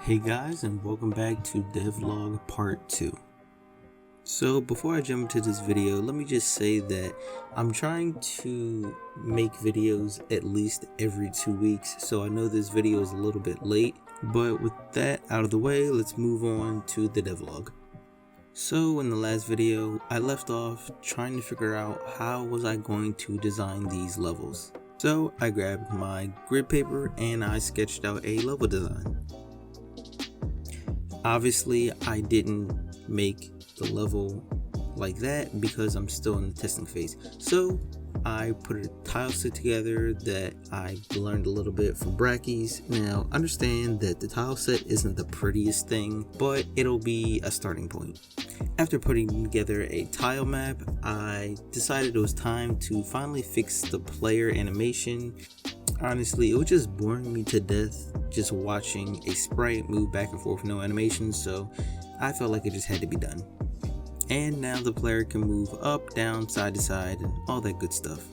Hey guys, and welcome back to DevLog Part 2. So before I jump into this video, let me just say that I'm trying to make videos at least every 2 weeks, so I know this video is a little bit late, but with that out of the way, let's move on to the devlog. So in the last video, I left off trying to figure out how was I going to design these levels. So I grabbed my grid paper and I sketched out a level design. Obviously, I didn't make the level like that because I'm still in the testing phase. So I put a tile set together that I learned a little bit from Brackeys. Now, understand that the tile set isn't the prettiest thing, but it'll be a starting point. After putting together a tile map, I decided it was time to finally fix the player animation. Honestly, it was just boring me to death just watching a sprite move back and forth with no animation, so I felt like it just had to be done. And now the player can move up, down, side to side, and all that good stuff.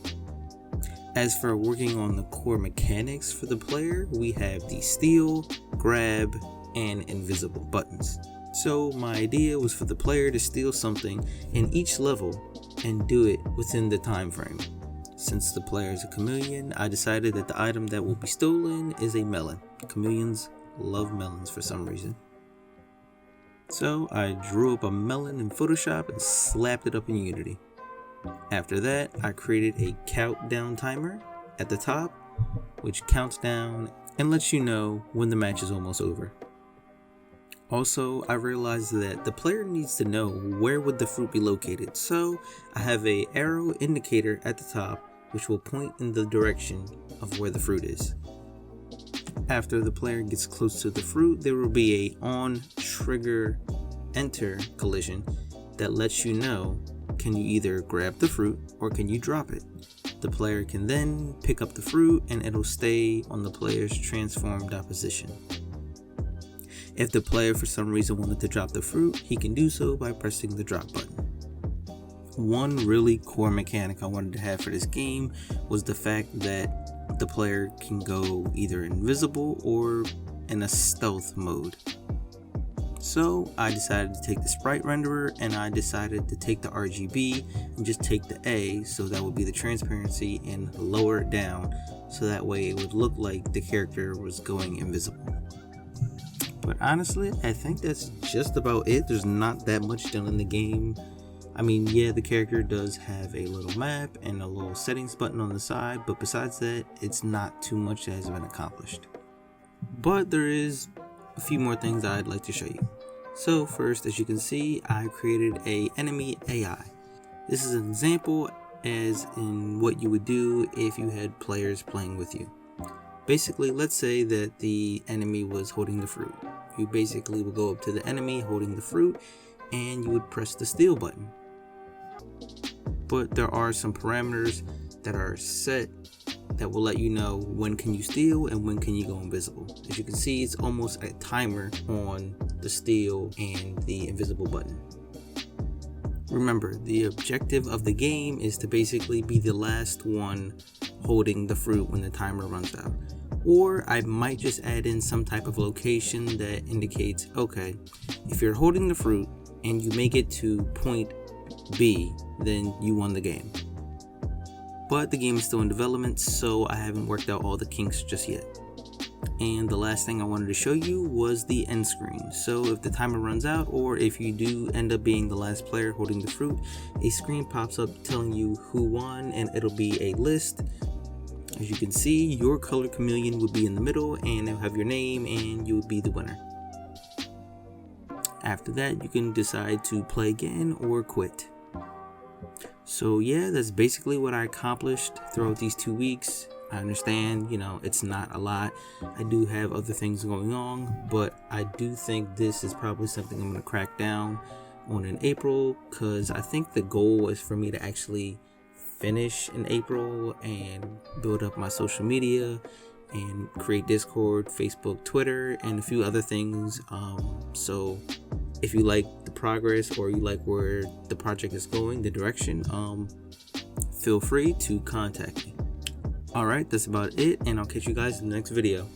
As for working on the core mechanics for the player, we have the steal, grab, and invisible buttons. So my idea was for the player to steal something in each level and do it within the time frame. Since the player is a chameleon, I decided that the item that will be stolen is a melon. Chameleons love melons for some reason. So I drew up a melon in Photoshop and slapped it up in Unity. After that, I created a countdown timer at the top, which counts down and lets you know when the match is almost over. Also, I realized that the player needs to know where would the fruit be located, so I have an arrow indicator at the top which will point in the direction of where the fruit is. After the player gets close to the fruit, there will be a on trigger enter collision that lets you know can you either grab the fruit or can you drop it. The player can then pick up the fruit and it'll stay on the player's transformed opposition. If the player for some reason wanted to drop the fruit, he can do so by pressing the drop button. One really core mechanic I wanted to have for this game was the fact that the player can go either invisible or in a stealth mode. So I decided to take the sprite renderer and I decided to take the RGB and just take the A, so that would be the transparency, and lower it down so that way it would look like the character was going invisible. But honestly, I think that's just about it. There's not that much done in the game. I mean, yeah, the character does have a little map and a little settings button on the side, but besides that, it's not too much that has been accomplished. But there is a few more things I'd like to show you. So first, as you can see, I created a enemy AI. This is an example as in what you would do if you had players playing with you. Basically, let's say that the enemy was holding the fruit. You basically would go up to the enemy holding the fruit and you would press the steal button. But there are some parameters that are set that will let you know when can you steal and when can you go invisible. As you can see, it's almost a timer on the steal and the invisible button. Remember, the objective of the game is to basically be the last one holding the fruit when the timer runs out. Or I might just add in some type of location that indicates, okay, if you're holding the fruit and you make it to point B, then you won the game. But the game is still in development, so I haven't worked out all the kinks just yet. And the last thing I wanted to show you was the end screen. So if the timer runs out, or if you do end up being the last player holding the fruit, a screen pops up telling you who won, and it'll be a list. As you can see, your color chameleon would be in the middle and it'll have your name and you would be the winner. After that, you can decide to play again or quit. So yeah, that's basically what I accomplished throughout these 2 weeks. I understand, it's not a lot. I do have other things going on, but I do think this is probably something I'm going to crack down on in April, because I think the goal is for me to actually finish in April and build up my social media and create Discord, Facebook, Twitter, and a few other things. So if you like the progress or you like where the project is going, the direction, feel free to contact me. Alright, that's about it, and I'll catch you guys in the next video.